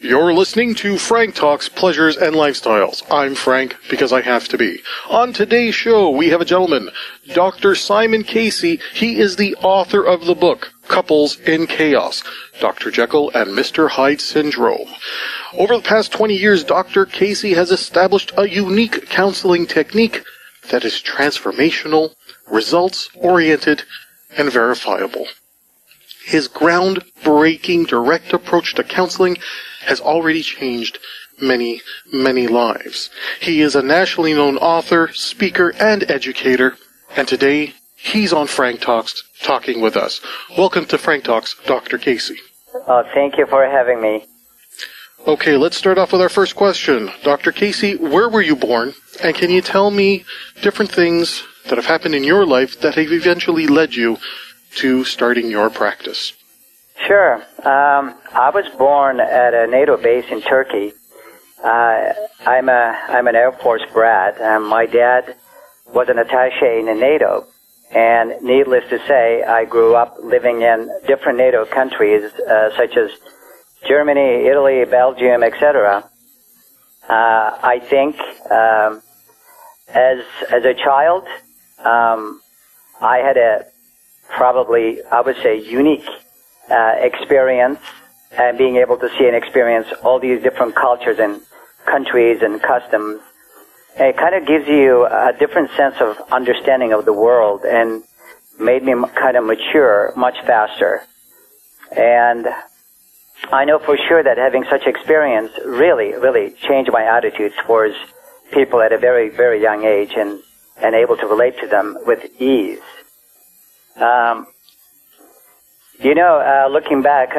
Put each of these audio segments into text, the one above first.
You're listening to Frank Talks Pleasures and Lifestyles. I'm Frank because I have to be. On today's show, we have a gentleman, Dr. Simon Casey. He is the author of the book, Couples in Chaos, Dr. Jekyll and Mr. Hyde Syndrome. Over the past 20 years, Dr. Casey has established a unique counseling technique that is transformational, results-oriented, and verifiable. His groundbreaking direct approach to counseling has already changed many, many lives. He is a nationally known author, speaker, and educator, and today he's on Frank Talks talking with us. Welcome to Frank Talks, Dr. Casey. Oh, thank you for having me. Okay, let's start off with our first question. Dr. Casey, where were you born? And can you tell me different things that have happened in your life that have eventually led you to starting your practice? Sure. I was born at a NATO base in Turkey. I'm an Air Force brat. My dad was an attaché in the NATO. And needless to say, I grew up living in different NATO countries, such as Germany, Italy, Belgium, etc. I think as a child, I had a probably, I would say, unique experience, and being able to see and experience all these different cultures and countries and customs. And it kind of gives you a different sense of understanding of the world and made me kind of mature much faster. And I know for sure that having such experience really, really changed my attitude towards people at a very, very young age and able to relate to them with ease. Looking back,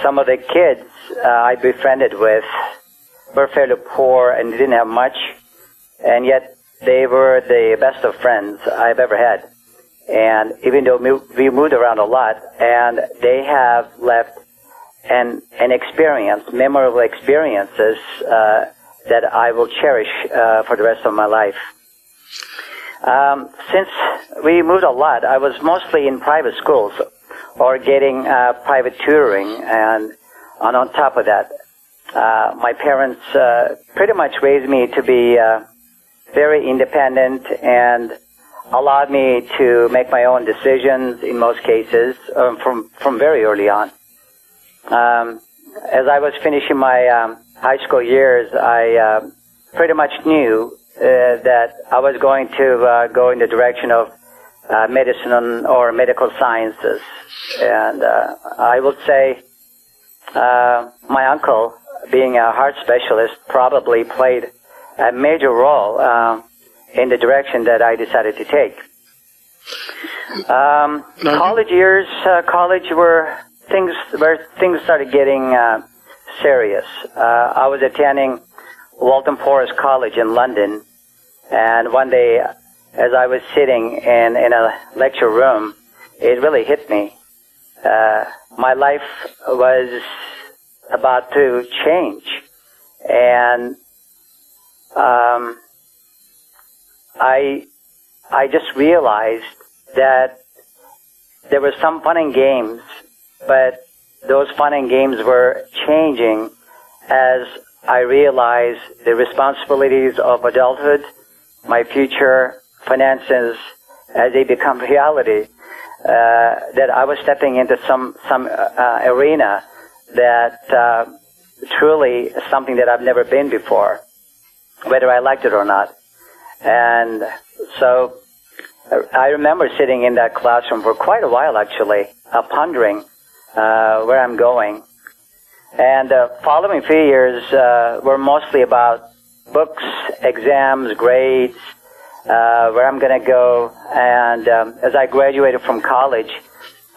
some of the kids I befriended with were fairly poor and didn't have much, and yet they were the best of friends I've ever had. And even though we moved around a lot, and they have left an experience, memorable experiences that I will cherish for the rest of my life. Since we moved a lot, I was mostly in private schools or getting private tutoring, and on top of that, my parents pretty much raised me to be very independent and allowed me to make my own decisions in most cases from very early on. As I was finishing my high school years, I pretty much knew that I was going to go in the direction of medicine or medical sciences. And I would say my uncle, being a heart specialist, probably played a major role in the direction that I decided to take. College years, college were things where things started getting serious. I was attending Waltham Forest College in London, and one day, as I was sitting in a lecture room, it really hit me. My life was about to change, and I just realized that there was some fun and games, but those fun and games were changing as I realized the responsibilities of adulthood, my future finances, as they become reality, that I was stepping into some arena that truly is something that I've never been before, whether I liked it or not. And so I remember sitting in that classroom for quite a while, actually, pondering where I'm going. And the following few years were mostly about books, exams, grades, where I'm going to go. And as I graduated from college,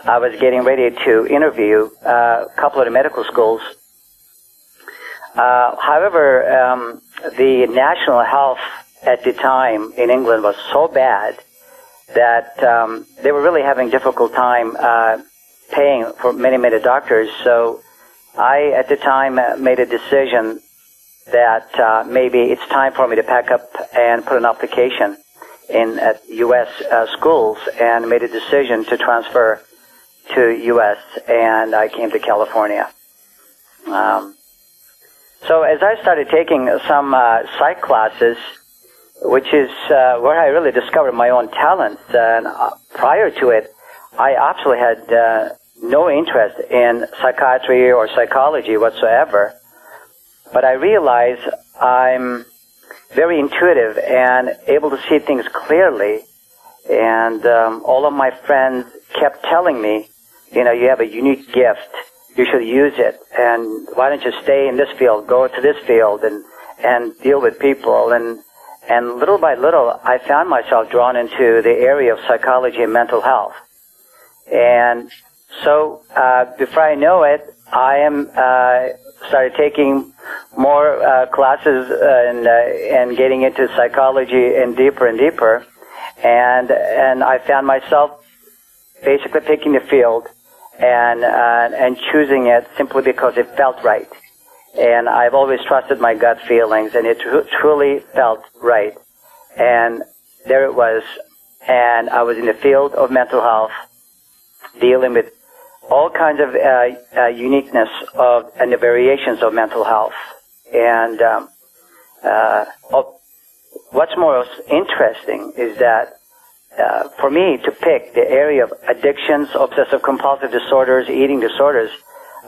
I was getting ready to interview a couple of the medical schools. However, the national health at the time in England was so bad that they were really having a difficult time paying for many, many doctors. So I, at the time, made a decision that maybe it's time for me to pack up and put an application in at U.S. Schools, and made a decision to transfer to U.S., and I came to California. So as I started taking some psych classes, which is where I really discovered my own talents, and prior to it, I absolutely had no interest in psychiatry or psychology whatsoever. But I realized I'm very intuitive and able to see things clearly. And all of my friends kept telling me, you know, you have a unique gift. You should use it. And why don't you stay in this field, go to this field, and deal with people. And little by little, I found myself drawn into the area of psychology and mental health. And so before I know it, I am started taking more classes and getting into psychology and deeper. And I found myself basically picking the field and choosing it simply because it felt right. And I've always trusted my gut feelings, and it truly felt right. And there it was. And I was in the field of mental health, dealing with all kinds of uniqueness and the variations of mental health. And what's most interesting is that for me to pick the area of addictions, obsessive-compulsive disorders, eating disorders,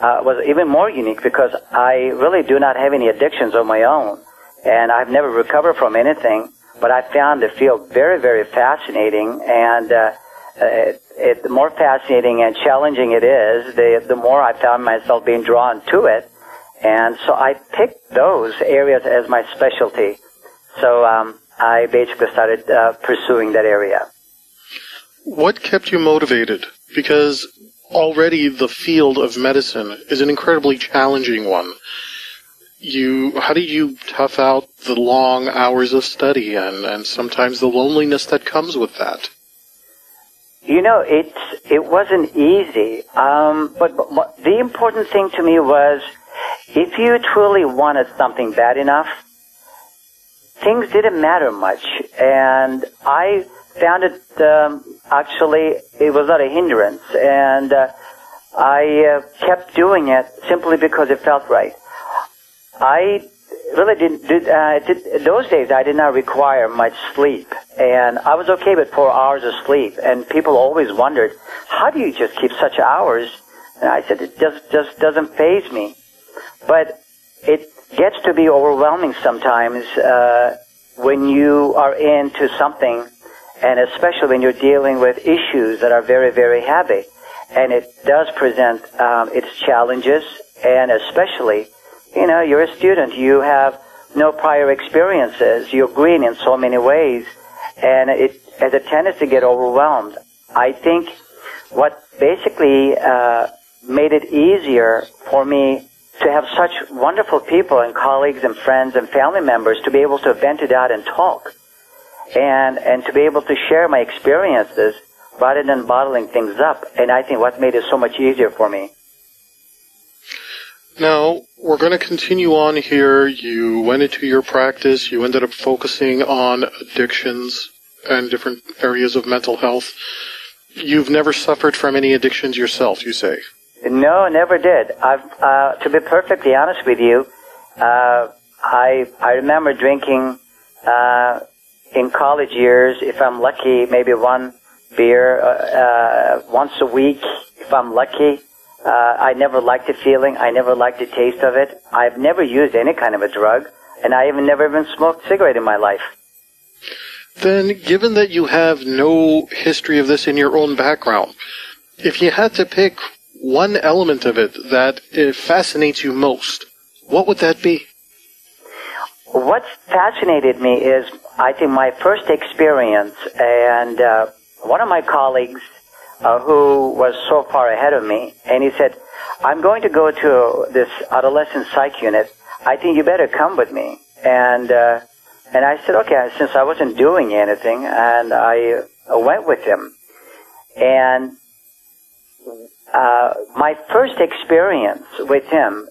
was even more unique because I really do not have any addictions of my own, and I've never recovered from anything. But I found the field very, very fascinating, and the more fascinating and challenging it is, the more I found myself being drawn to it. And so I picked those areas as my specialty. So I basically started pursuing that area. What kept you motivated? Because already the field of medicine is an incredibly challenging one. How did you tough out the long hours of study and sometimes the loneliness that comes with that? You know, it wasn't easy. But the important thing to me was, if you truly wanted something bad enough, things didn't matter much. And I found it, actually, it was not a hindrance. And I kept doing it simply because it felt right. I really those days I did not require much sleep, and I was okay with 4 hours of sleep, and people always wondered, how do you just keep such hours? And I said, it just doesn't faze me. But it gets to be overwhelming sometimes when you are into something, and especially when you're dealing with issues that are very, very heavy. And it does present its challenges, and especially, you know, you're a student, you have no prior experiences, you're green in so many ways, and it has a tendency to get overwhelmed. I think what basically made it easier for me to have such wonderful people and colleagues and friends and family members to be able to vent it out and talk, and to be able to share my experiences rather than bottling things up. And I think what made it so much easier for me. Now, we're going to continue on here. You went into your practice. You ended up focusing on addictions and different areas of mental health. You've never suffered from any addictions yourself, you say? No, never did. To be perfectly honest with you, I remember drinking in college years, if I'm lucky, maybe one beer once a week, if I'm lucky. I never liked the feeling. I never liked the taste of it. I've never used any kind of a drug, and I never even smoked a cigarette in my life. Then, given that you have no history of this in your own background, if you had to pick one element of it that fascinates you most, what would that be? What fascinated me is, I think, my first experience, and one of my colleagues who was so far ahead of me, and he said, I'm going to go to this adolescent psych unit. I think you better come with me. And I said, okay, since I wasn't doing anything, and I went with him. And my first experience with him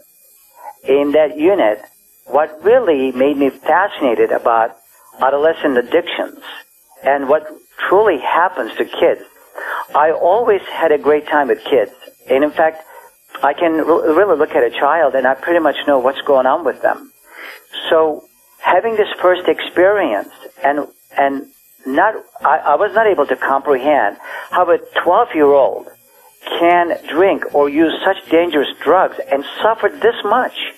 in that unit, what really made me fascinated about adolescent addictions and what truly happens to kids. I always had a great time with kids. And in fact, I can really look at a child and I pretty much know what's going on with them. So having this first experience and I was not able to comprehend how a 12-year-old can drink or use such dangerous drugs and suffer this much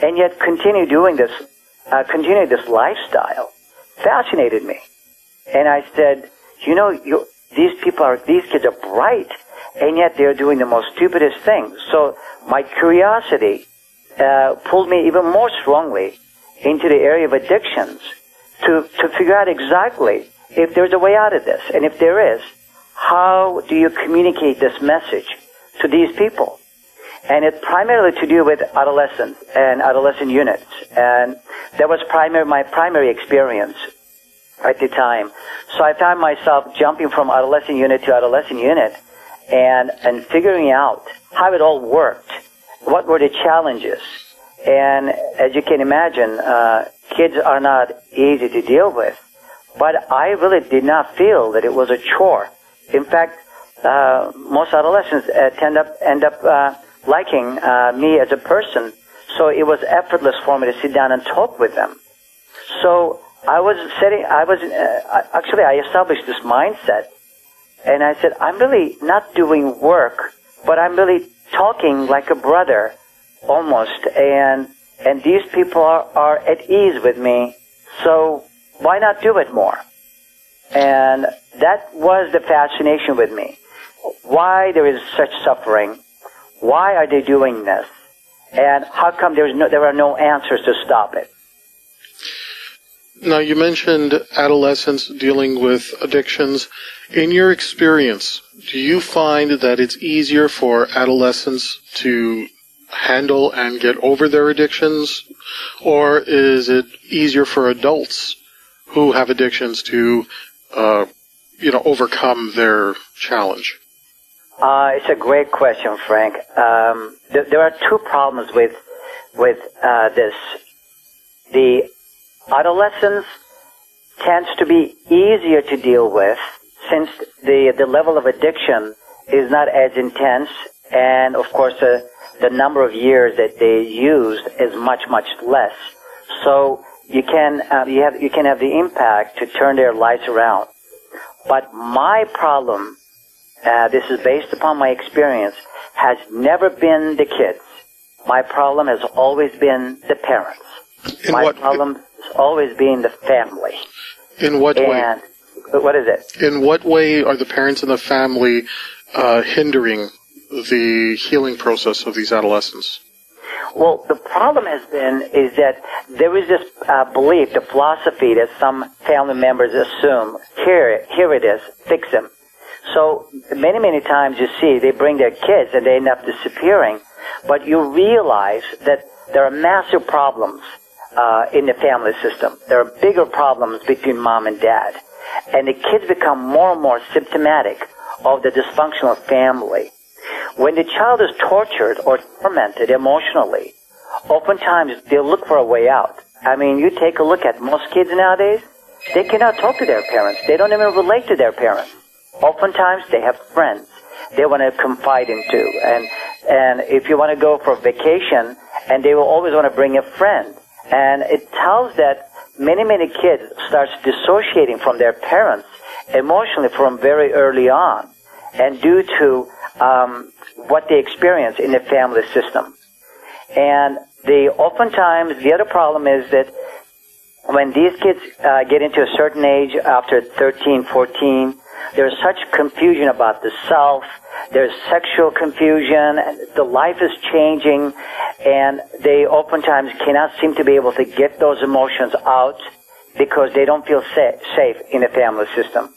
and yet continue this lifestyle. Fascinated me. And I said, these kids are bright, and yet they're doing the most stupidest things. So my curiosity pulled me even more strongly into the area of addictions to figure out exactly if there's a way out of this. And if there is, how do you communicate this message to these people? And it's primarily to do with adolescents and adolescent units. And that was my primary experience at the time. So I found myself jumping from adolescent unit to adolescent unit and figuring out how it all worked. What were the challenges? And as you can imagine, kids are not easy to deal with. But I really did not feel that it was a chore. In fact, most adolescents end up liking me as a person. So it was effortless for me to sit down and talk with them. So I established this mindset, and I said, I'm really not doing work, but I'm really talking like a brother, almost, and these people are at ease with me, so why not do it more? And that was the fascination with me. Why there is such suffering? Why are they doing this? And how come there are no answers to stop it? Now, you mentioned adolescents dealing with addictions. In your experience, do you find that it's easier for adolescents to handle and get over their addictions, or is it easier for adults who have addictions to, overcome their challenge? It's a great question, Frank. There are two problems with this. The adolescence tends to be easier to deal with since the level of addiction is not as intense, and of course the number of years that they used is much less. So you can have the impact to turn their lives around. But my problem, this is based upon my experience, has never been the kids. My problem has always been the parents. My problem has always been the family. In what way? What is it? In what way are the parents and the family hindering the healing process of these adolescents? Well, the problem is that there is this belief, the philosophy that some family members assume, here it is, fix them. So many times you see they bring their kids and they end up disappearing, but you realize that there are massive problems in the family system. There are bigger problems between mom and dad. And the kids become more and more symptomatic of the dysfunctional family. When the child is tortured or tormented emotionally, oftentimes they'll look for a way out. I mean, you take a look at most kids nowadays, they cannot talk to their parents. They don't even relate to their parents. Oftentimes they have friends they want to confide into. And if you want to go for vacation, and they will always want to bring a friend. And it tells that many kids start dissociating from their parents emotionally from very early on, and due to what they experience in the family system. And oftentimes the other problem is that when these kids get into a certain age, after 13, 14, there's such confusion about the self, there's sexual confusion, and the life is changing, and they oftentimes cannot seem to be able to get those emotions out because they don't feel safe in the family system.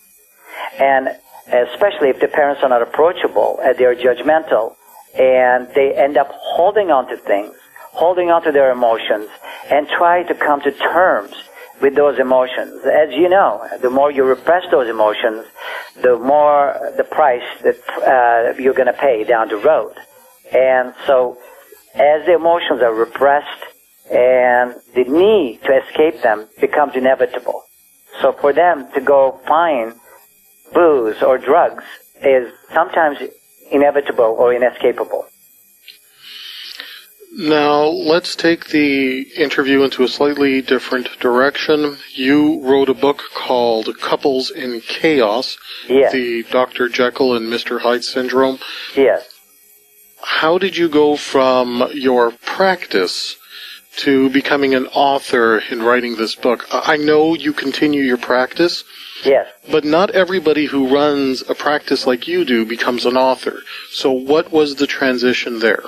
And especially if the parents are not approachable, they're judgmental, and they end up holding on to things, holding on to their emotions, and try to come to terms with those emotions. As you know, the more you repress those emotions, the more the price that you're going to pay down the road. And so as the emotions are repressed and the need to escape them becomes inevitable. So for them to go find booze or drugs is sometimes inevitable or inescapable. Now, let's take the interview into a slightly different direction. You wrote a book called Couples in Chaos, Yes. The Dr. Jekyll and Mr. Hyde Syndrome. Yes. How did you go from your practice to becoming an author in writing this book? I know you continue your practice, Yes. but not everybody who runs a practice like you do becomes an author. So what was the transition there?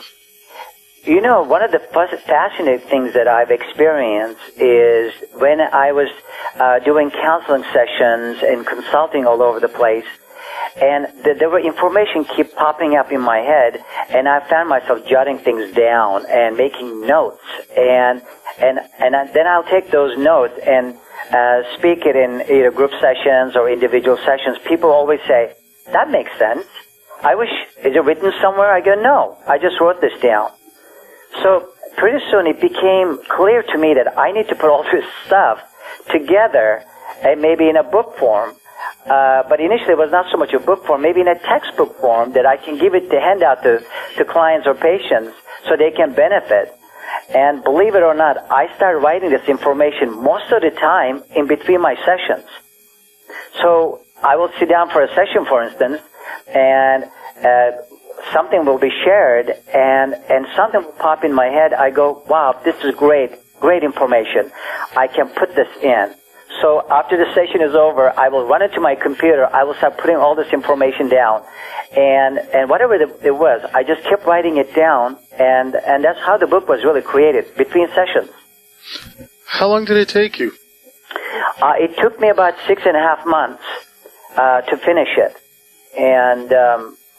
You know, one of the fascinating things that I've experienced is when I was doing counseling sessions and consulting all over the place, and there were information keep popping up in my head, and I found myself jotting things down and making notes, and then I'll take those notes and speak it in either group sessions or individual sessions. People always say, "That makes sense. Is it written somewhere?" I go, "No, I just wrote this down." So pretty soon it became clear to me that I need to put all this stuff together, and maybe in a book form. But initially it was not so much a book form, maybe in a textbook form that I can give it to hand out to clients or patients so they can benefit. And believe it or not, I started writing this information most of the time in between my sessions. So I will sit down for a session, for instance, and something will be shared, and something will pop in my head. I go, "Wow, this is great information. I can put this in." So after the session is over, I will run into my computer. I will start putting all this information down, and whatever it was, I just kept writing it down, and that's how the book was really created, between sessions. How long did it take you? It took me about 6.5 months to finish it, and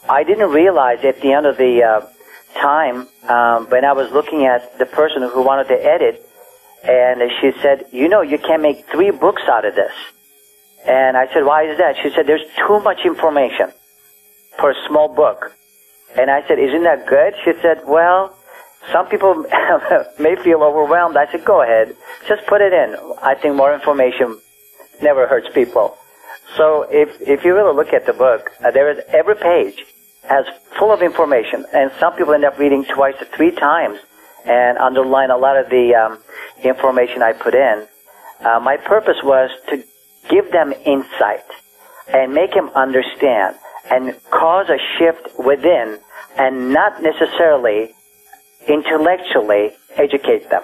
I didn't realize at the end of the time, when I was looking at the person who wanted to edit, and she said, "You know, you can make 3 books out of this." And I said, "Why is that?" She said, "There's too much information for a small book." And I said, "Isn't that good?" She said, "Well, some people may feel overwhelmed." I said, "Go ahead. Just put it in. I think more information never hurts people." So if you really look at the book, there is every page has full of information, and some people end up reading twice or 3 times and underline a lot of the information I put in. My purpose was to give them insight and make them understand and cause a shift within, and not necessarily intellectually educate them.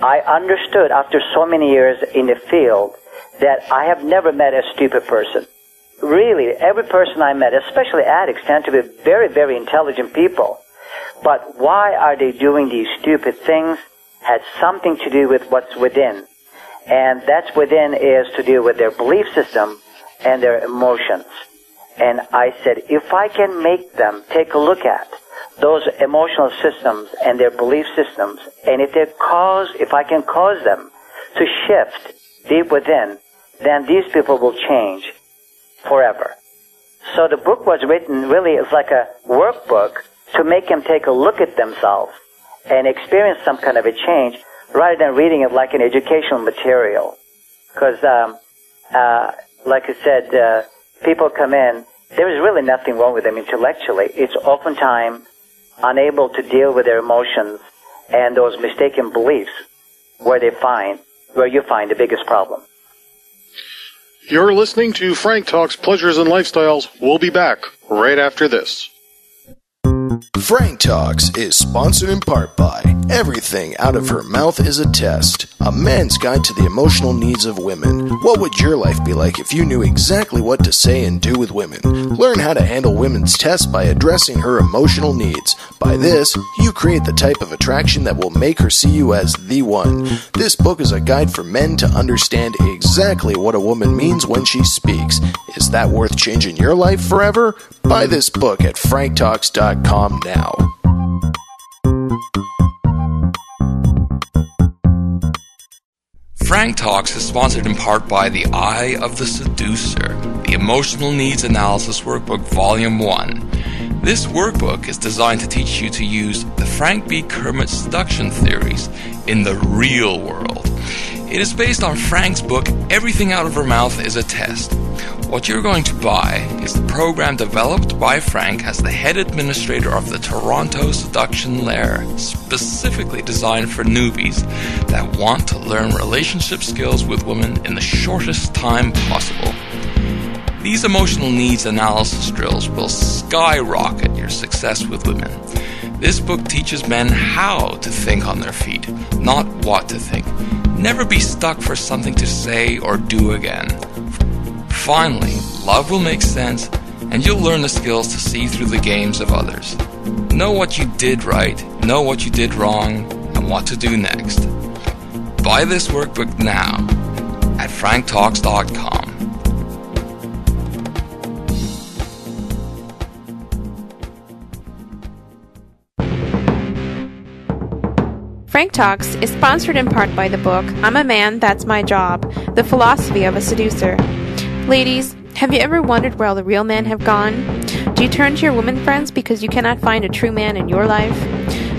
I understood after so many years in the field that I have never met a stupid person. Really, every person I met, especially addicts, tend to be very, very intelligent people. But why are they doing these stupid things has something to do with what's within. And that's within is to do with their belief system and their emotions. And I said, if I can make them take a look at those emotional systems and their belief systems, and if I can cause them to shift deep within, then these people will change forever. So the book was written really as like a workbook to make them take a look at themselves and experience some kind of a change, rather than reading it like an educational material. Because, like I said, people come in, there is really nothing wrong with them intellectually. It's oftentimes unable to deal with their emotions and those mistaken beliefs where you find the biggest problem. You're listening to Frank Talks Pleasures and Lifestyles. We'll be back right after this. Frank Talks is sponsored in part by Everything Out of Her Mouth is a Test, a man's guide to the emotional needs of women. What would your life be like if you knew exactly what to say and do with women? Learn how to handle women's tests by addressing her emotional needs. By this, you create the type of attraction that will make her see you as the one. This book is a guide for men to understand exactly what a woman means when she speaks. Is that worth changing your life forever? Buy this book at FrankTalks.com now. Frank Talks is sponsored in part by The Eye of the Seducer, the Emotional Needs Analysis Workbook Volume 1. This workbook is designed to teach you to use the Frank B. Kermit seduction theories in the real world. It is based on Frank's book, Everything Out of Her Mouth is a Test. What you're going to buy is the program developed by Frank as the head administrator of the Toronto Seduction Lair, specifically designed for newbies that want to learn relationship skills with women in the shortest time possible. These emotional needs analysis drills will skyrocket your success with women. This book teaches men how to think on their feet, not what to think. Never be stuck for something to say or do again. Finally, love will make sense, and you'll learn the skills to see through the games of others. Know what you did right, know what you did wrong, and what to do next. Buy this workbook now at FrankTalks.com. Frank Talks is sponsored in part by the book I'm a Man, That's My Job, The Philosophy of a Seducer. Ladies, have you ever wondered where all the real men have gone? Do you turn to your women friends because you cannot find a true man in your life?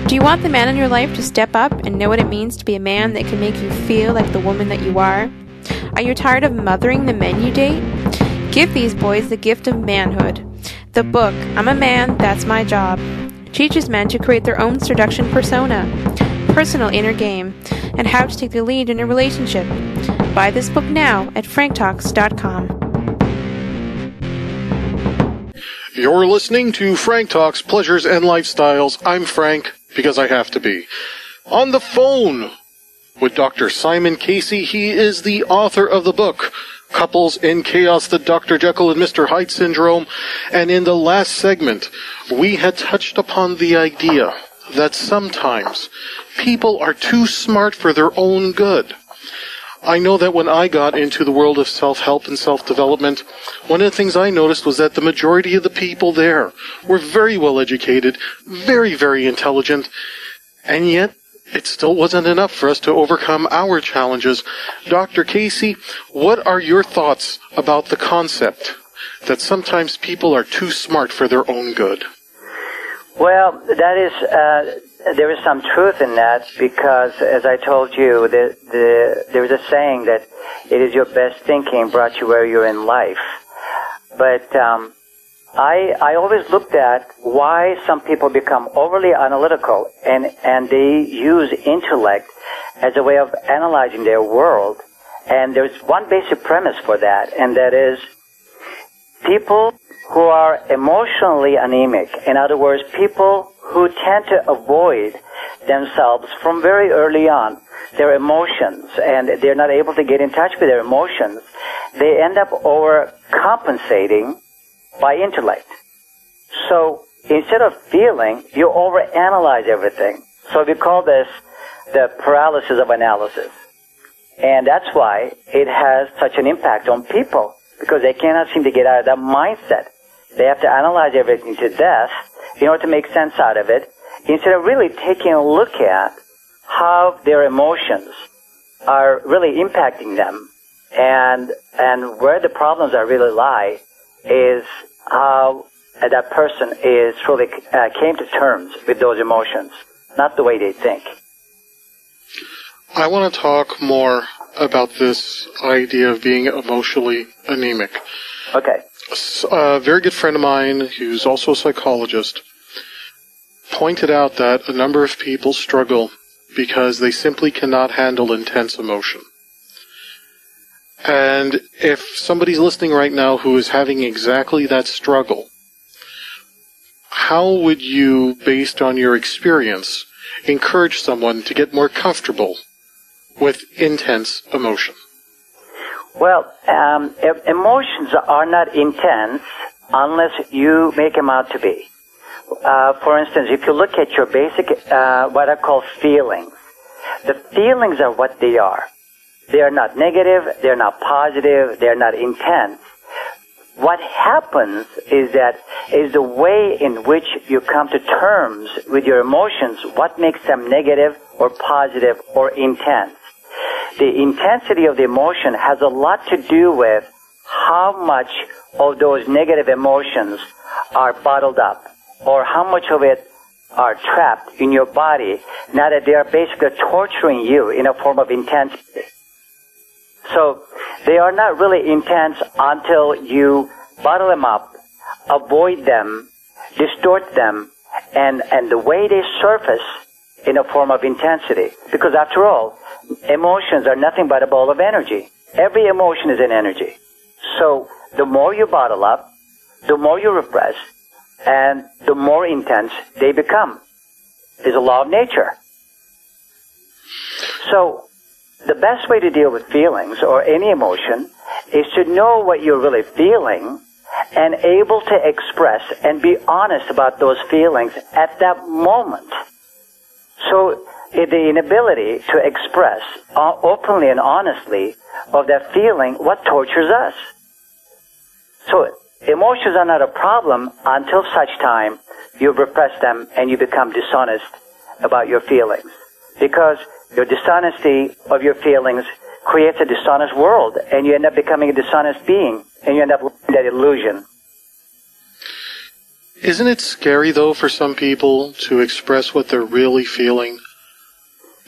Do you want the man in your life to step up and know what it means to be a man that can make you feel like the woman that you are? Are you tired of mothering the men you date? Give these boys the gift of manhood. The book I'm a Man, That's My Job teaches men to create their own seduction persona, personal inner game, and how to take the lead in a relationship. Buy this book now at FrankTalks.com. You're listening to Frank Talks, Pleasures and Lifestyles. I'm Frank, because I have to be. On the phone with Dr. Simon Casey. He is the author of the book, Couples in Chaos, the Dr. Jekyll and Mr. Hyde Syndrome. And in the last segment, we had touched upon the idea that sometimes people are too smart for their own good. I know that when I got into the world of self-help and self-development, one of the things I noticed was that the majority of the people there were very well educated, very, very intelligent, and yet it still wasn't enough for us to overcome our challenges. Dr. Casey, what are your thoughts about the concept that sometimes people are too smart for their own good? Well, that is, there is some truth in that, because, as I told you, there is a saying that it is your best thinking brought you where you're in life. But I always looked at why some people become overly analytical and they use intellect as a way of analyzing their world. And there's one basic premise for that, and that is people who are emotionally anemic, in other words, people who tend to avoid themselves from very early on, their emotions, and they're not able to get in touch with their emotions, they end up overcompensating by intellect. So instead of feeling, you overanalyze everything. So we call this the paralysis of analysis. And that's why it has such an impact on people, because they cannot seem to get out of that mindset. They have to analyze everything to death in order to make sense out of it, instead of really taking a look at how their emotions are really impacting them, and where the problems are really lie is how that person is truly came to terms with those emotions, not the way they think. I want to talk more about this idea of being emotionally anemic. Okay. A very good friend of mine, who's also a psychologist, pointed out that a number of people struggle because they simply cannot handle intense emotion. And if somebody's listening right now who is having exactly that struggle, how would you, based on your experience, encourage someone to get more comfortable with intense emotion? Well, emotions are not intense unless you make them out to be. For instance, if you look at your basic, what I call feelings, the feelings are what they are. They are not negative, they're not positive, they're not intense. What happens is the way in which you come to terms with your emotions, what makes them negative or positive or intense. The intensity of the emotion has a lot to do with how much of those negative emotions are bottled up, or how much of it are trapped in your body, now that they are basically torturing you in a form of intensity. So They are not really intense until you bottle them up, avoid them, distort them, and the way they surface in a form of intensity. Because after all, emotions are nothing but a ball of energy. Every emotion is an energy. So the more you bottle up, the more you repress, and the more intense they become. It's a law of nature. So the best way to deal with feelings or any emotion is to know what you're really feeling and able to express and be honest about those feelings at that moment. So the inability to express openly and honestly of that feeling, what tortures us. So emotions are not a problem until such time you repress them and you become dishonest about your feelings. Because your dishonesty of your feelings creates a dishonest world, and you end up becoming a dishonest being, and you end up living that illusion. Isn't it scary, though, for some people to express what they're really feeling?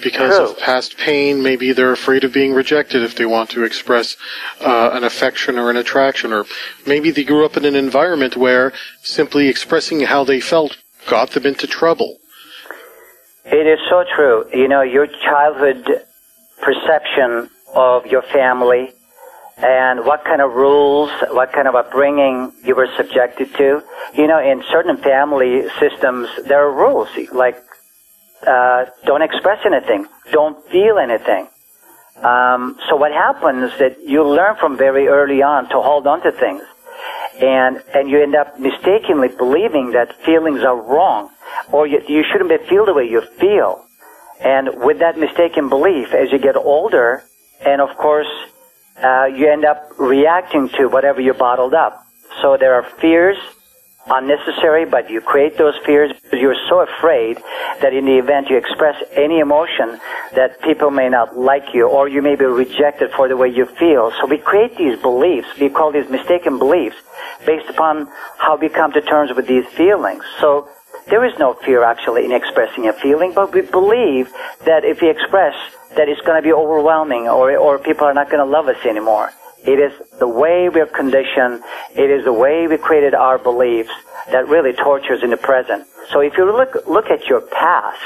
Because of past pain, maybe they're afraid of being rejected if they want to express an affection or an attraction, or maybe they grew up in an environment where simply expressing how they felt got them into trouble. It is so true. You know, your childhood perception of your family and what kind of rules, what kind of upbringing you were subjected to. You know, in certain family systems, there are rules like don't express anything, don't feel anything. So what happens is that you learn from very early on to hold on to things, and you end up mistakenly believing that feelings are wrong, or you shouldn't feel the way you feel. And with that mistaken belief, as you get older, and of course, you end up reacting to whatever you bottled up. So there are fears, unnecessary, but you create those fears because you're so afraid that in the event you express any emotion that people may not like you, or you may be rejected for the way you feel. So we create these beliefs, we call these mistaken beliefs, based upon how we come to terms with these feelings. So there is no fear actually in expressing a feeling, but we believe that if we express that it's going to be overwhelming, or people are not going to love us anymore. It is the way we're conditioned, it is the way we created our beliefs that really tortures in the present. So if you look at your past,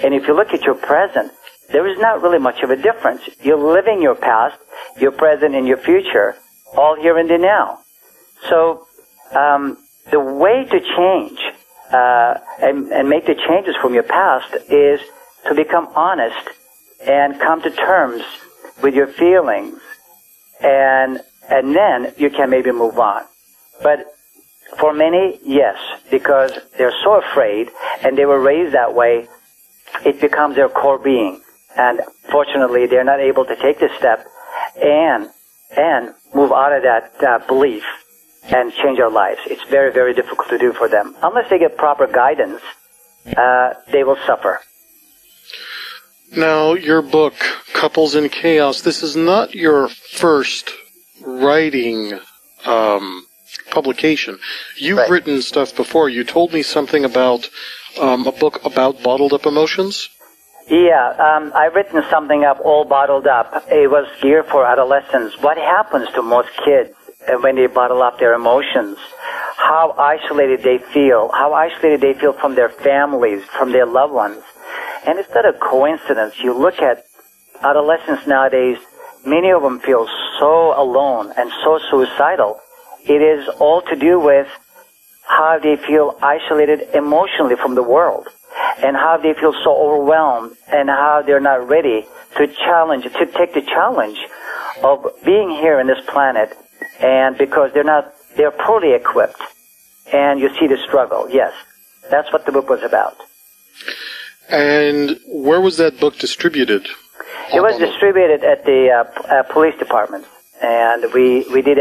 and if you look at your present, there is not really much of a difference. You're living your past, your present, and your future, all here and now. So the way to change and make the changes from your past is to become honest and come to terms with your feelings, and then you can maybe move on. But for many, yes, because they're so afraid and they were raised that way, it becomes their core being. And fortunately, they're not able to take this step and move out of that belief and change their lives. It's very, very difficult to do for them. Unless they get proper guidance, they will suffer. Now, your book, Couples in Chaos, this is not your first writing publication. You've written stuff before. You told me something about a book about bottled up emotions? Yeah, I've written something up, All Bottled Up. It was geared for adolescents. What happens to most kids when they bottle up their emotions? How isolated they feel from their families, from their loved ones. And it's not a coincidence. You look at adolescents nowadays, many of them feel so alone and so suicidal. It is all to do with how they feel isolated emotionally from the world, and how they feel so overwhelmed, and how they're not ready to take the challenge of being here on this planet, and because they're poorly equipped. And you see the struggle. Yes, that's what the book was about. And where was that book distributed? It was distributed at the police department, and we did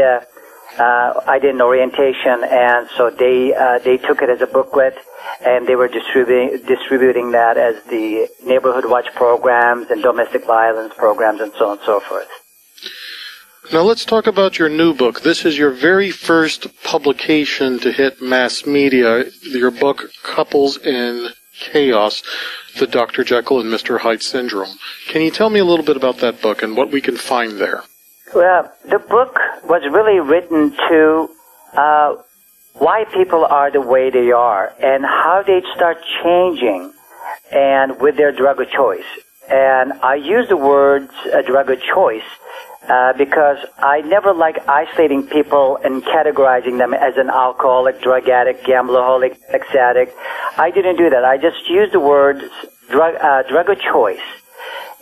I did an orientation, and so they took it as a booklet, and they were distributing that as the neighborhood watch programs and domestic violence programs and so on and so forth. Now let's talk about your new book. This is your very first publication to hit mass media, your book, Couples in Chaos, the Dr. Jekyll and Mr. Hyde Syndrome. Can you tell me a little bit about that book and what we can find there? Well, the book was really written to why people are the way they are and how they start changing and with their drug of choice. And I use the words drug of choice because I never like isolating people and categorizing them as an alcoholic, drug addict, gambleraholic, sex addict. I didn't do that. I just used the words drug of choice.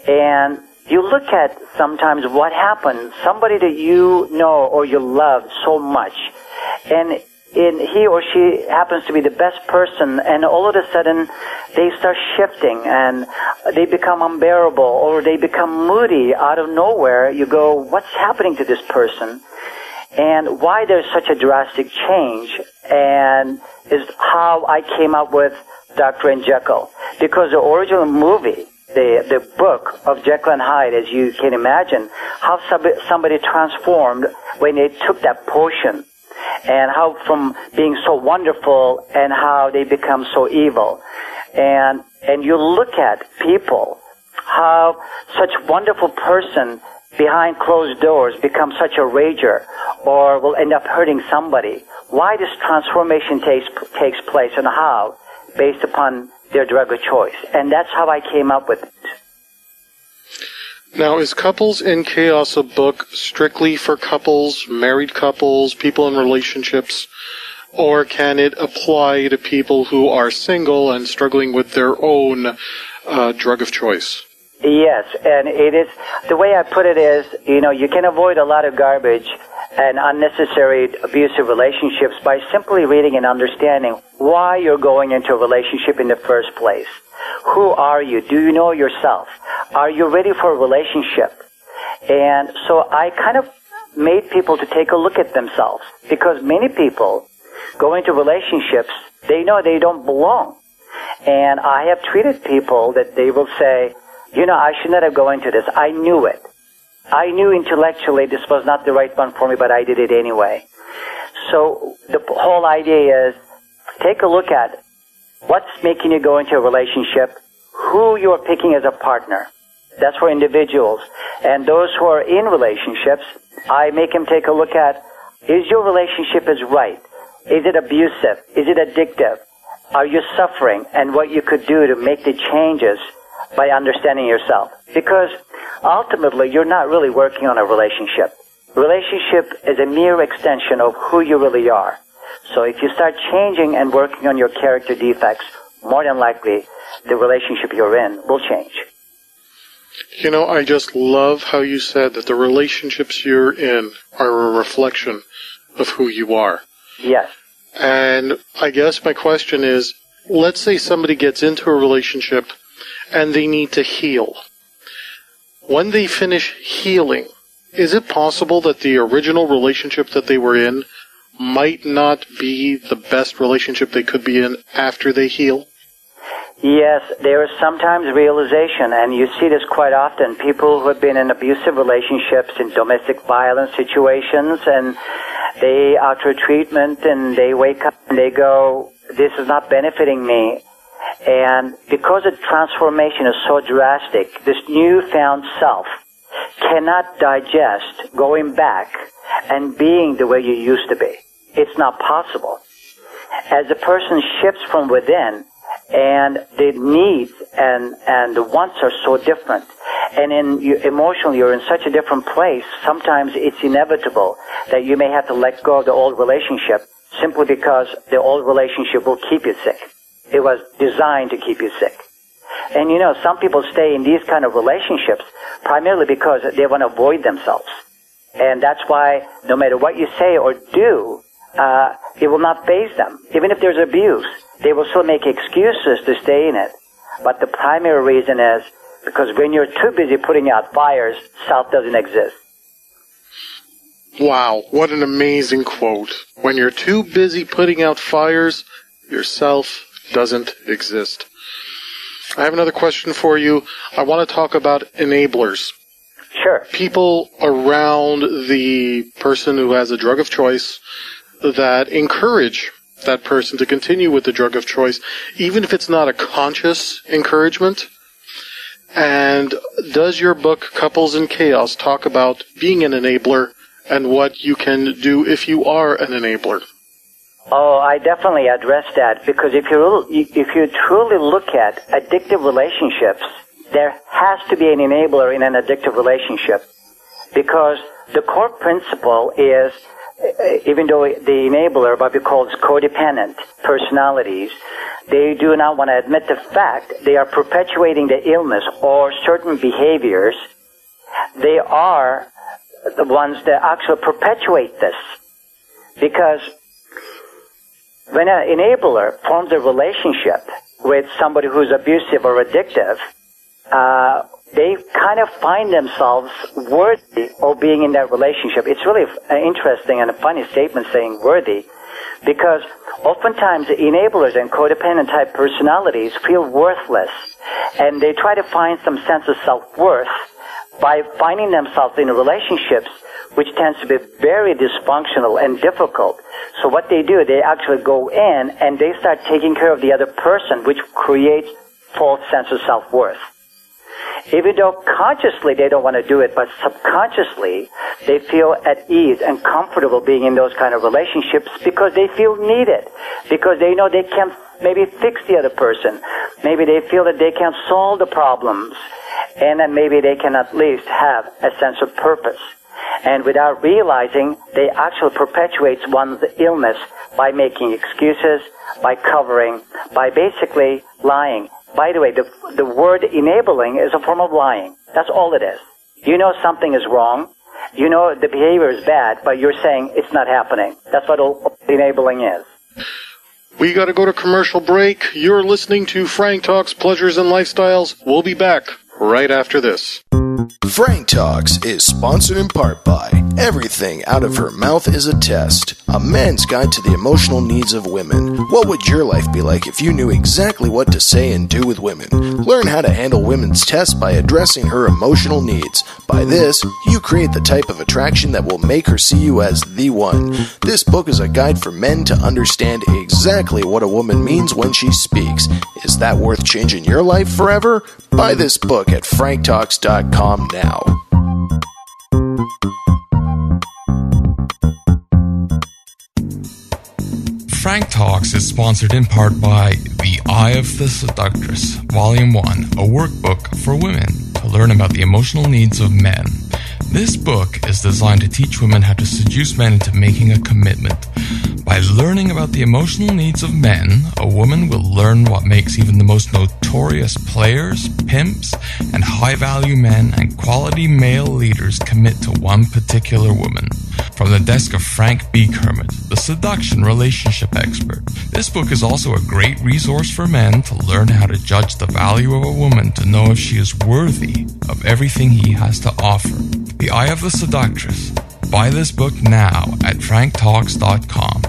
And you look at sometimes what happens, somebody that you know or you love so much, and he or she happens to be the best person, and all of a sudden they start shifting and they become unbearable or they become moody out of nowhere. You go, what's happening to this person? And why there's such a drastic change, and is how I came up with Dr. and Jekyll. Because the original movie, the book of Jekyll and Hyde, as you can imagine, how somebody transformed when they took that potion, and how from being so wonderful and how they become so evil. And you look at people, how such wonderful person behind closed doors becomes such a rager or will end up hurting somebody. Why this transformation takes place and how? Based upon their drug of choice. And that's how I came up with it. Now, is Couples in Chaos a book strictly for couples, married couples, people in relationships, or can it apply to people who are single and struggling with their own drug of choice? Yes, and it is, the way I put it is, you can avoid a lot of garbage and unnecessary abusive relationships by simply reading and understanding why you're going into a relationship in the first place. Who are you? Do you know yourself? Are you ready for a relationship? And so I kind of made people to take a look at themselves, because many people go into relationships, they know they don't belong. And I have treated people that they will say, I should not have gone into this. I knew it. I knew intellectually this was not the right one for me, but I did it anyway. So the whole idea is take a look at what's making you go into a relationship, who you're picking as a partner. That's for individuals. And those who are in relationships, I make them take a look at, is your relationship is right? Is it abusive? Is it addictive? Are you suffering? And what you could do to make the changes by understanding yourself. Because ultimately, you're not really working on a relationship. Relationship is a mere extension of who you really are. So if you start changing and working on your character defects, more than likely, the relationship you're in will change. I just love how you said that the relationships you're in are a reflection of who you are. Yes. And I guess my question is, let's say somebody gets into a relationship and they need to heal. When they finish healing, is it possible that the original relationship that they were in might not be the best relationship they could be in after they heal? Yes, there is sometimes realization, and you see this quite often. People who have been in abusive relationships, in domestic violence situations, and they after treatment, and they wake up and they go, this is not benefiting me. And because the transformation is so drastic, this newfound self cannot digest going back and being the way you used to be. It's not possible. As the person shifts from within, and the needs and the wants are so different, and emotionally you're in such a different place, sometimes it's inevitable that you may have to let go of the old relationship simply because the old relationship will keep you sick. It was designed to keep you sick. And some people stay in these kind of relationships primarily because they want to avoid themselves. And that's why no matter what you say or do, it will not faze them. Even if there's abuse, they will still make excuses to stay in it. But the primary reason is because when you're too busy putting out fires, self doesn't exist. Wow, what an amazing quote. When you're too busy putting out fires, yourself doesn't exist. I have another question for you. I want to talk about enablers. Sure. People around the person who has a drug of choice that encourage that person to continue with the drug of choice, even if it's not a conscious encouragement. And does your book, Couples in Chaos, talk about being an enabler and what you can do if you are an enabler? Oh, I definitely address that, because if you truly look at addictive relationships, there has to be an enabler in an addictive relationship, because the core principle is, even though the enabler, what we call codependent personalities, they do not want to admit the fact they are perpetuating the illness or certain behaviors. They are the ones that actually perpetuate this, because when an enabler forms a relationship with somebody who's abusive or addictive, they kind of find themselves worthy of being in that relationship. It's really interesting and a funny statement saying worthy, because oftentimes enablers and codependent type personalities feel worthless, and they try to find some sense of self-worth by finding themselves in relationships which tends to be very dysfunctional and difficult. So what they do, they actually go in and they start taking care of the other person, which creates false sense of self-worth. Even though consciously they don't want to do it, but subconsciously they feel at ease and comfortable being in those kind of relationships because they feel needed, because they know they can maybe fix the other person. Maybe they feel that they can solve the problems, and then maybe they can at least have a sense of purpose. And without realizing, they actually perpetuate one's illness by making excuses, by covering, by basically lying. By the way, the word enabling is a form of lying. That's all it is. You know something is wrong. You know the behavior is bad, but you're saying it's not happening. That's what enabling is. We got to go to commercial break. You're listening to Frank Talks, Pleasures and Lifestyles. We'll be back right after this. Frank Talks is sponsored in part by Everything Out of Her Mouth is a Test, a man's guide to the emotional needs of women. What would your life be like if you knew exactly what to say and do with women? Learn how to handle women's tests by addressing her emotional needs. By this, you create the type of attraction that will make her see you as the one. This book is a guide for men to understand exactly what a woman means when she speaks. Is that worth changing your life forever? Buy this book at FrankTalks.com now. Frank Talks is sponsored in part by The Eye of the Seductress, Volume 1, a workbook for women to learn about the emotional needs of men. This book is designed to teach women how to seduce men into making a commitment. By learning about the emotional needs of men, a woman will learn what makes even the most notorious players, pimps, and high-value men and quality male leaders commit to one particular woman. From the desk of Frank B. Kermit, the seduction relationship expert, this book is also a great resource for men to learn how to judge the value of a woman to know if she is worthy of everything he has to offer. The Eye of the Seductress. Buy this book now at FrankTalks.com.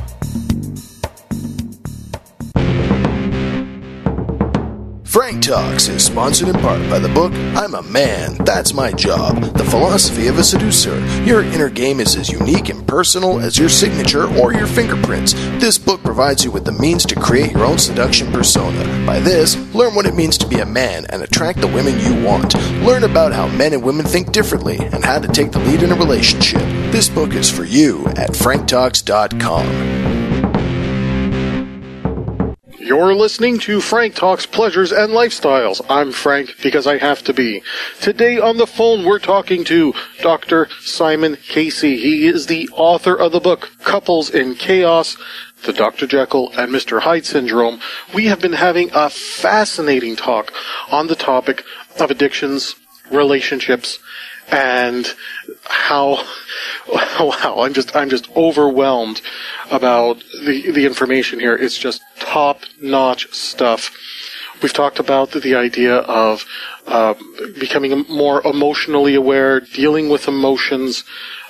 Frank Talks is sponsored in part by the book I'm a Man, That's My Job, The Philosophy of a Seducer. Your inner game is as unique and personal as your signature or your fingerprints. This book provides you with the means to create your own seduction persona. By this, learn what it means to be a man and attract the women you want. Learn about how men and women think differently and how to take the lead in a relationship. This book is for you at FrankTalks.com. You're listening to Frank Talks, Pleasures and Lifestyles. I'm Frank because I have to be. Today on the phone we're talking to Dr. Simon Casey. He is the author of the book Couples in Chaos, the Dr. Jekyll and Mr. Hyde Syndrome. We have been having a fascinating talk on the topic of addictions, relationships, and how, wow, I'm just overwhelmed about the information here. It's just top-notch stuff. We've talked about the idea of becoming more emotionally aware, dealing with emotions.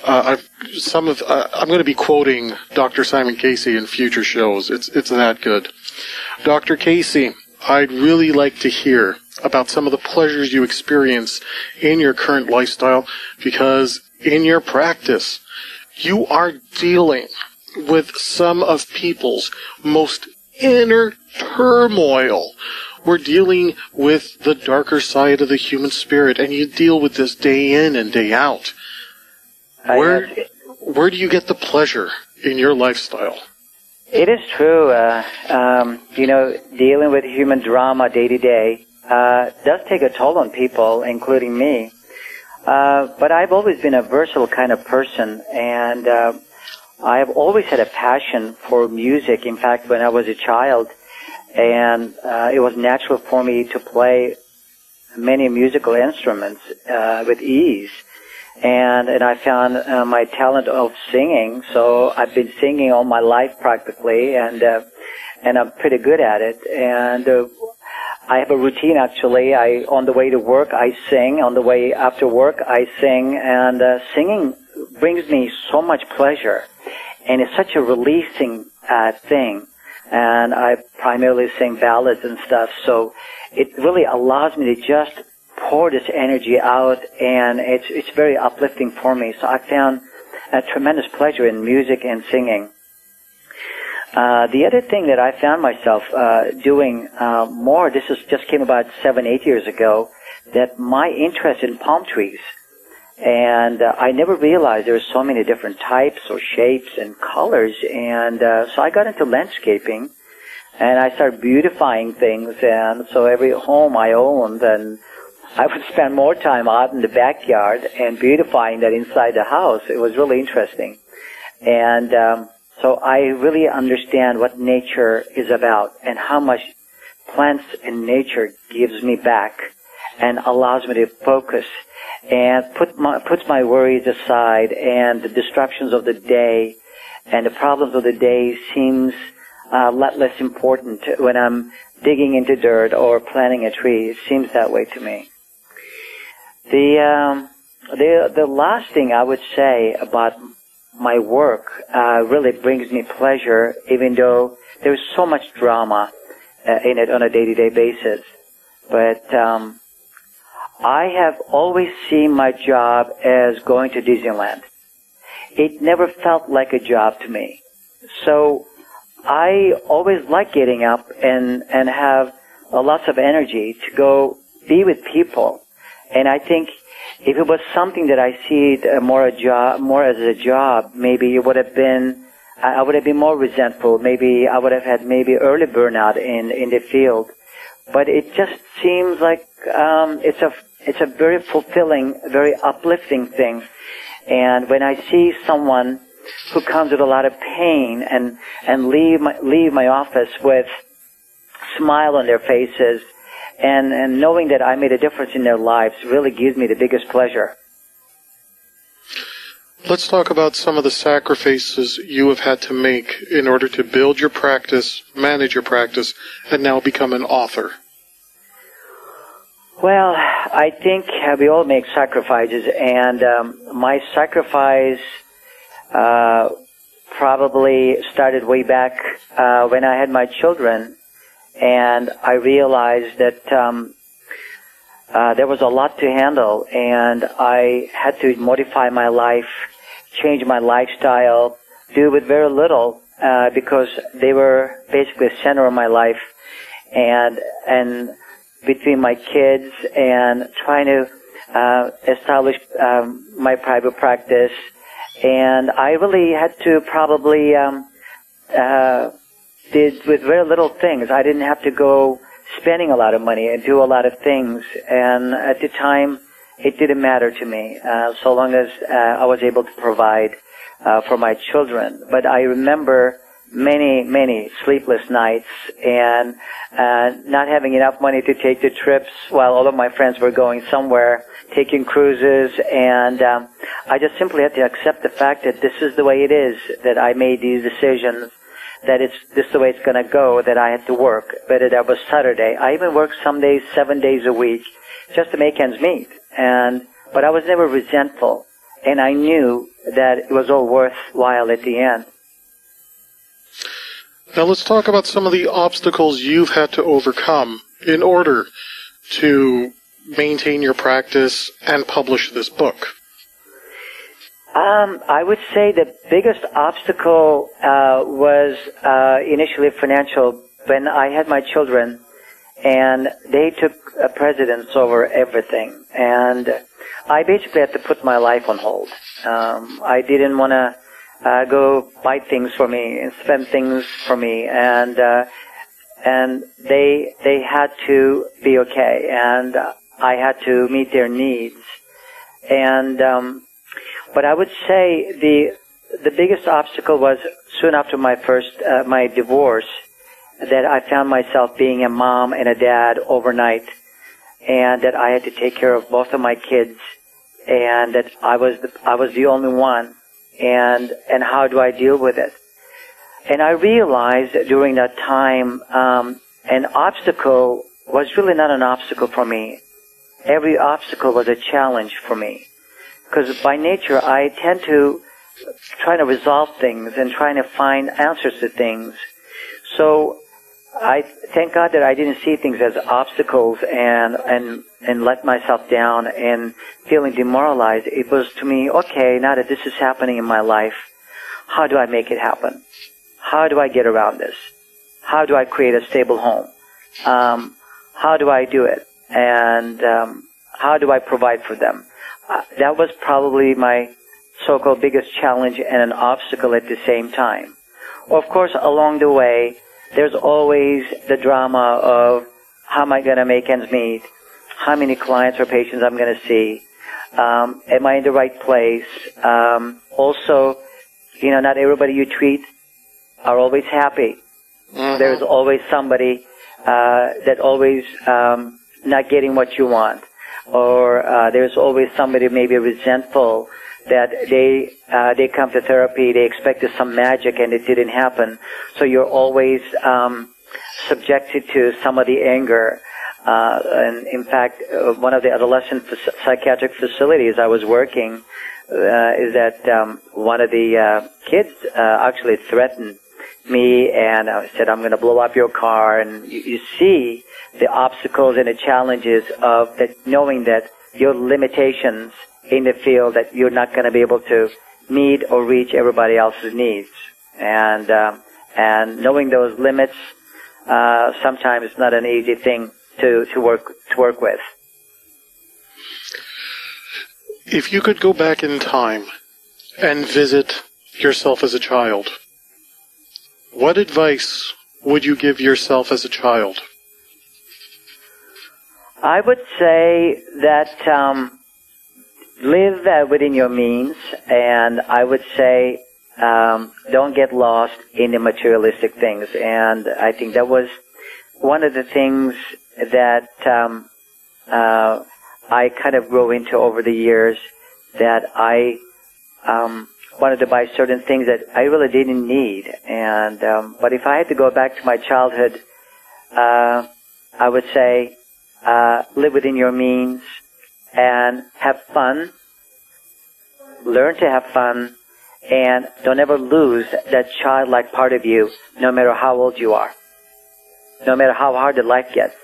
I'm going to be quoting Dr. Simon Casey in future shows. It's that good. Dr. Casey, I'd really like to hear about some of the pleasures you experience in your current lifestyle, because in your practice, you are dealing with some of people's most inner turmoil we're dealing with the darker side of the human spirit, and you deal with this day in and day out. Where do you get the pleasure in your lifestyle? It is true. Dealing with human drama day to day does take a toll on people, including me. But I've always been a versatile kind of person, and I have always had a passion for music. In fact, when I was a child, and it was natural for me to play many musical instruments with ease. And I found my talent of singing, so I've been singing all my life practically, and I'm pretty good at it. And I have a routine actually. On the way to work I sing, on the way after work I sing, and singing brings me so much pleasure, and it's such a releasing thing. And I primarily sing ballads and stuff, so it really allows me to just pour this energy out, and it's very uplifting for me. So I found a tremendous pleasure in music and singing. The other thing that I found myself doing more, this just came about 7-8 years ago, that my interest in palm trees. And I never realized there were so many different types or shapes and colors, and so I got into landscaping, and I started beautifying things, and so every home I owned, and I would spend more time out in the backyard and beautifying that inside the house. It was really interesting. And so I really understand what nature is about and how much plants and nature gives me back and allows me to focus and puts my worries aside, and the distractions of the day and the problems of the day seems a lot less important when I'm digging into dirt or planting a tree. It seems that way to me. The last thing I would say about my work really brings me pleasure, even though there's so much drama in it on a day-to-day basis. But I have always seen my job as going to Disneyland. It never felt like a job to me. So I always like getting up and have lots of energy to go be with people. And I think if it was something that I see more as a job, maybe it would have been, I would have been more resentful. Maybe I would have had early burnout in the field. But it just seems like it's a very fulfilling, very uplifting thing. And when I see someone who comes with a lot of pain and leave my office with a smile on their faces, and knowing that I made a difference in their lives really gives me the biggest pleasure. Let's talk about some of the sacrifices you have had to make in order to build your practice, manage your practice, and now become an author. Well, I think we all make sacrifices, and my sacrifice probably started way back when I had my children. And I realized that there was a lot to handle, and I had to modify my life, change my lifestyle, do with very little, because they were basically the center of my life. And between my kids and trying to establish my private practice, and I really had to probably did with very little things. I didn't have to go spending a lot of money and do a lot of things. And at the time, it didn't matter to me, so long as I was able to provide for my children. But I remember many sleepless nights and not having enough money to take the trips while all of my friends were going somewhere, taking cruises. And I just simply had to accept the fact that this is the way it is, that I made these decisions, that this is the way it's going to go, that I had to work, whether that was Saturday. I even worked some days, 7 days a week, just to make ends meet. But I was never resentful, and I knew that it was all worthwhile at the end. Now let's talk about some of the obstacles you've had to overcome in order to maintain your practice and publish this book. I would say the biggest obstacle was initially financial. When I had my children and they took precedence over everything. And I basically had to put my life on hold. I didn't want to go buy things for me and spend things for me, and they had to be okay, and I had to meet their needs. And but I would say the biggest obstacle was soon after my divorce, that I found myself being a mom and a dad overnight, and that I had to take care of both of my kids, and that I was the only one, and how do I deal with it? And I realized that during that time, an obstacle was really not an obstacle for me. Every obstacle was a challenge for me, because by nature I tend to try to resolve things and trying to find answers to things. So I thank God that I didn't see things as obstacles and let myself down and feeling demoralized. It was to me, okay, now that this is happening in my life, how do I make it happen? How do I get around this? How do I create a stable home? How do I do it? And how do I provide for them? That was probably my so-called biggest challenge and an obstacle at the same time. Of course, along the way, there's always the drama of how am I going to make ends meet, how many clients or patients I'm going to see, am I in the right place? Also, not everybody you treat are always happy. Mm-hmm. There's always somebody that always not getting what you want, or there's always somebody maybe resentful that they come to therapy, they expected some magic and it didn't happen. So you're always subjected to some of the anger. And in fact, one of the adolescent psychiatric facilities I was working is that one of the kids actually threatened me and said, I'm going to blow up your car. And you see the obstacles and the challenges of that, knowing that your limitations in the field, that you're not going to be able to meet or reach everybody else's needs, and knowing those limits sometimes is not an easy thing to work with. If you could go back in time and visit yourself as a child, what advice would you give yourself as a child? I would say that live within your means, and I would say don't get lost in the materialistic things. And I think that was one of the things that I kind of grew into over the years, that I wanted to buy certain things that I really didn't need. And but if I had to go back to my childhood, I would say live within your means and have fun. Learn to have fun, and don't ever lose that childlike part of you, no matter how old you are. No matter how hard the life gets,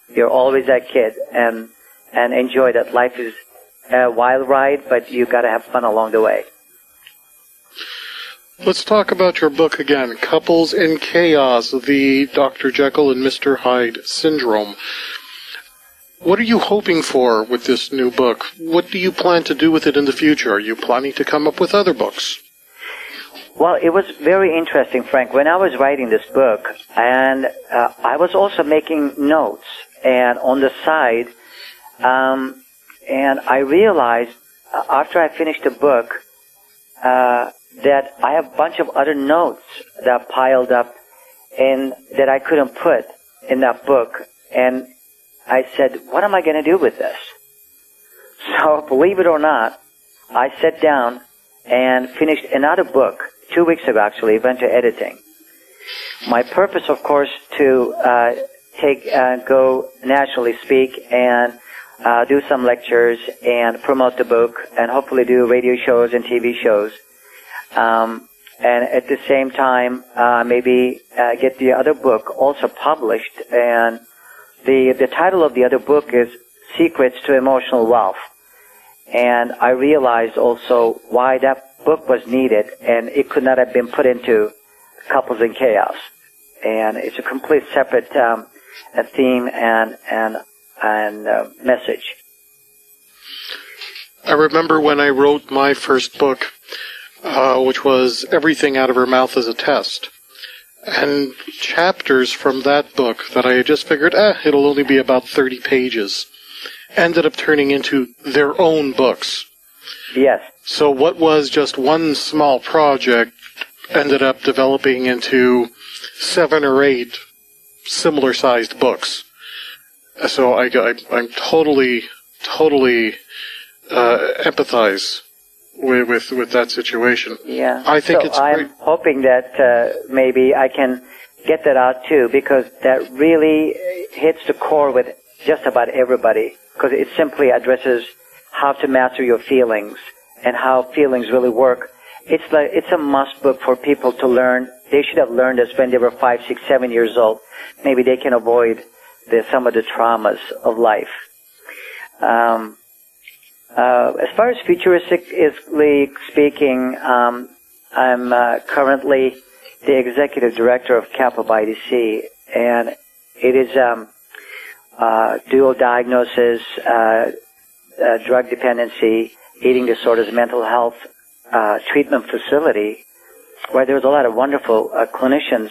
you're always that kid, and enjoy that life is a wild ride, but you got to have fun along the way. Let's talk about your book again, Couples in Chaos, the Dr. Jekyll and Mr. Hyde Syndrome. What are you hoping for with this new book? What do you plan to do with it in the future? Are you planning to come up with other books? Well, it was very interesting, Frank. When I was writing this book, and I was also making notes, and on the side, and I realized after I finished the book that I have a bunch of other notes that piled up and that I couldn't put in that book. And I said, what am I going to do with this? So, believe it or not, I sat down and finished another book 2 weeks ago, actually, went to editing. My purpose, of course, to go nationally speak and do some lectures and promote the book and hopefully do radio shows and TV shows. And at the same time, maybe get the other book also published. And the title of the other book is Secrets to Emotional Wealth. And I realized also why that book was needed, and it could not have been put into Couples in Chaos. And it's a complete separate a theme and message. I remember when I wrote my first book, which was Everything Out of Her Mouth is a Test. And chapters from that book that I had just figured, it'll only be about 30 pages, ended up turning into their own books. Yes. So what was just one small project ended up developing into 7 or 8 similar-sized books. So I'm totally empathize with that situation. Yeah. I think so it's I'm great. hoping that maybe I can get that out too, because that really hits the core with just about everybody, because it simply addresses how to master your feelings and how feelings really work. It's a must book for people to learn. They should have learned this when they were 5, 6, 7 years old. Maybe they can avoid some of the traumas of life. As far as futuristically speaking, I'm currently the executive director of Capo by the Sea, and it is dual diagnosis, drug dependency, eating disorders, mental health treatment facility, where there's a lot of wonderful clinicians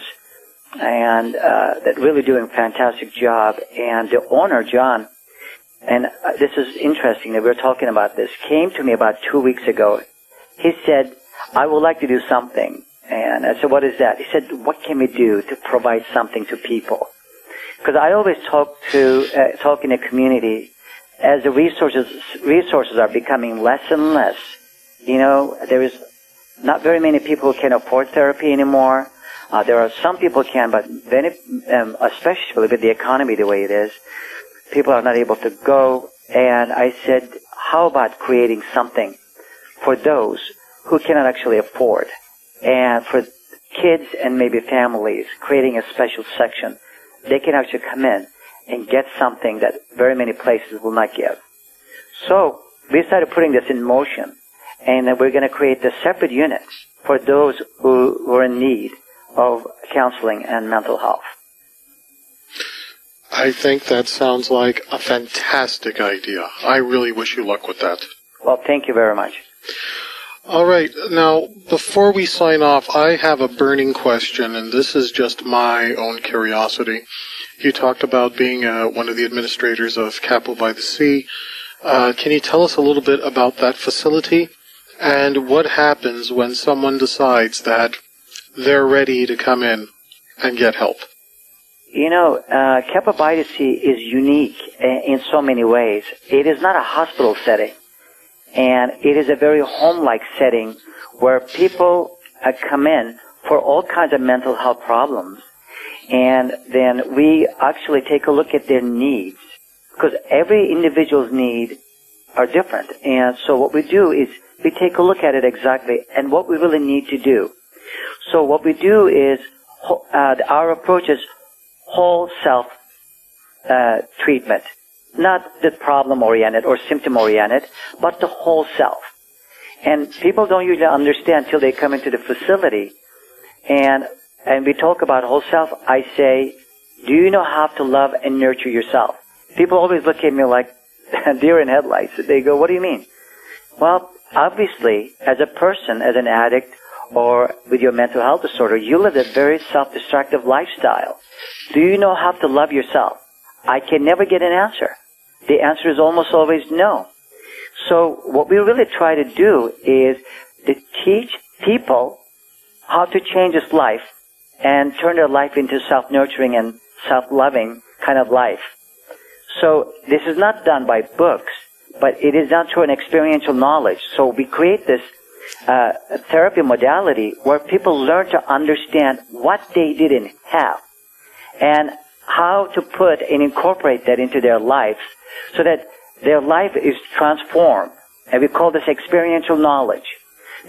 and that really doing a fantastic job. And the owner, John, and this is interesting that we're talking about this, came to me about 2 weeks ago. He said, I would like to do something. And I said, what is that? He said, what can we do to provide something to people? Because I always talk in the community as the resources are becoming less and less. You know, there is not very many people who can afford therapy anymore. There are some people who can, but then especially with the economy the way it is, people are not able to go. And I said, how about creating something for those who cannot actually afford? And for kids and maybe families, creating a special section. They can actually come in and get something that very many places will not give. So we started putting this in motion, and we're going to create the separate units for those who are in need of counseling and mental health. I think that sounds like a fantastic idea. I really wish you luck with that. Well, thank you very much. All right. Now, before we sign off, I have a burning question, and this is just my own curiosity. You talked about being one of the administrators of Capo by the Sea. Can you tell us a little bit about that facility and what happens when someone decides that they're ready to come in and get help? You know, Capo by the Sea is unique in so many ways. It is not a hospital setting, and it is a very home-like setting where people come in for all kinds of mental health problems. And then we actually take a look at their needs, because every individual's needs are different. And so what we do is we take a look at it exactly and what we really need to do. So what we do is our approach is whole self treatment, not the problem-oriented or symptom-oriented, but the whole self. And people don't usually understand until they come into the facility. And we talk about whole self. I say, do you know how to love and nurture yourself? People always look at me like deer in headlights. They go, what do you mean? Well, obviously, as a person, as an addict, or with your mental health disorder, you live a very self-destructive lifestyle. Do you know how to love yourself? I can never get an answer. The answer is almost always no. So what we really try to do is to teach people how to change this life and turn their life into self-nurturing and self-loving kind of life. So this is not done by books, but it is done through an experiential knowledge. So we create this therapy modality where people learn to understand what they didn't have and how to put and incorporate that into their lives so that their life is transformed. And we call this experiential knowledge.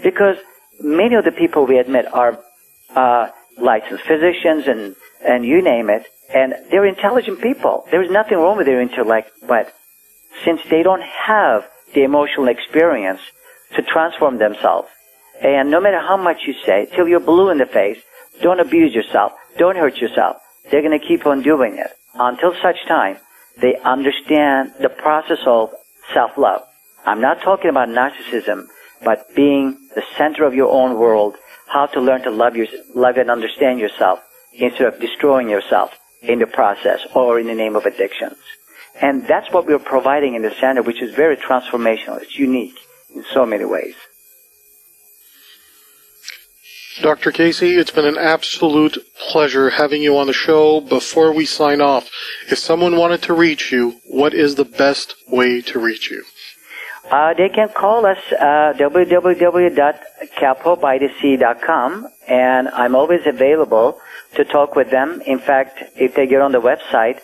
Because many of the people we admit are licensed physicians and you name it, and they're intelligent people. There's nothing wrong with their intellect, but since they don't have the emotional experience to transform themselves, and no matter how much you say, till you're blue in the face, don't abuse yourself, don't hurt yourself, they're going to keep on doing it until such time they understand the process of self-love. I'm not talking about narcissism, but being the center of your own world, how to learn to love and understand yourself instead of destroying yourself in the process or in the name of addictions. And that's what we're providing in the center, which is very transformational. It's unique in so many ways. Dr. Casey, it's been an absolute pleasure having you on the show. Before we sign off, if someone wanted to reach you, what is the best way to reach you? They can call us www.capobythesea.com, and I'm always available to talk with them. In fact, if they get on the website,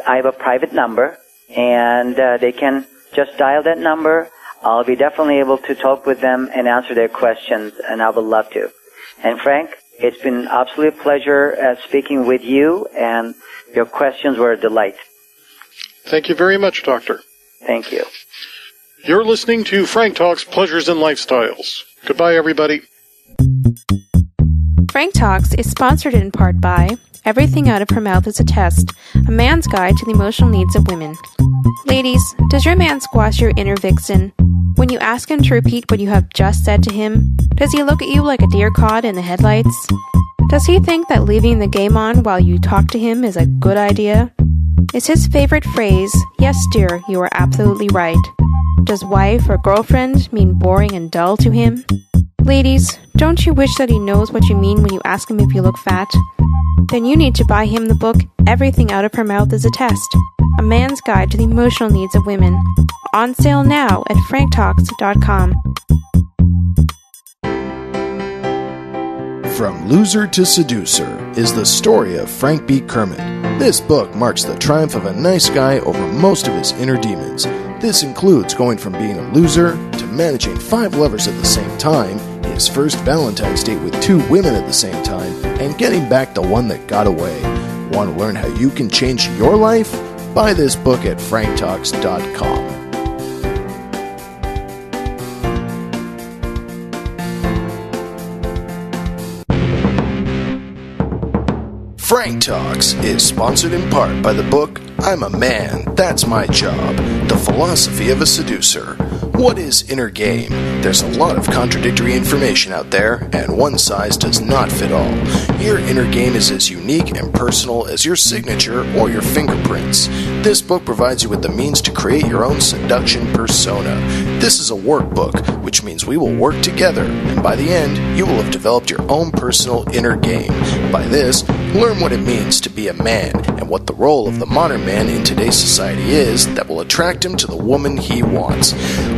I have a private number, and they can just dial that number. I'll be definitely able to talk with them and answer their questions, and I would love to. And Frank, it's been an absolute pleasure speaking with you, and your questions were a delight. Thank you very much, Doctor. Thank you. You're listening to Frank Talks Pleasures and Lifestyles. Goodbye, everybody. Frank Talks is sponsored in part by Everything Out of Her Mouth is a Test, a man's guide to the emotional needs of women. Ladies, does your man squash your inner vixen? When you ask him to repeat what you have just said to him, does he look at you like a deer caught in the headlights? Does he think that leaving the game on while you talk to him is a good idea? Is his favorite phrase, "Yes, dear, you are absolutely right"? Does wife or girlfriend mean boring and dull to him? Ladies, don't you wish that he knows what you mean when you ask him if you look fat? Then you need to buy him the book Everything Out of Her Mouth is a Test, a man's guide to the emotional needs of women. On sale now at FrankTalks.com. From Loser to Seducer is the story of Frank B. Kermit. This book marks the triumph of a nice guy over most of his inner demons. This includes going from being a loser to managing 5 lovers at the same time, his first Valentine's date with 2 women at the same time, and getting back the one that got away. Want to learn how you can change your life? Buy this book at FrankTalks.com. Frank Talks is sponsored in part by the book I'm a Man, That's My Job, The Philosophy of a Seducer. What is inner game? There's a lot of contradictory information out there, and one size does not fit all. Your inner game is as unique and personal as your signature or your fingerprints. This book provides you with the means to create your own seduction persona. This is a workbook, which means we will work together, and by the end, you will have developed your own personal inner game. By this, learn what it means to be a man and what the role of the modern man in today's society is that will attract him to the woman he wants.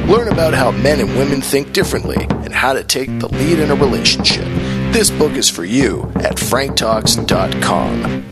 Learn about how men and women think differently and how to take the lead in a relationship. This book is for you at FrankTalks.com.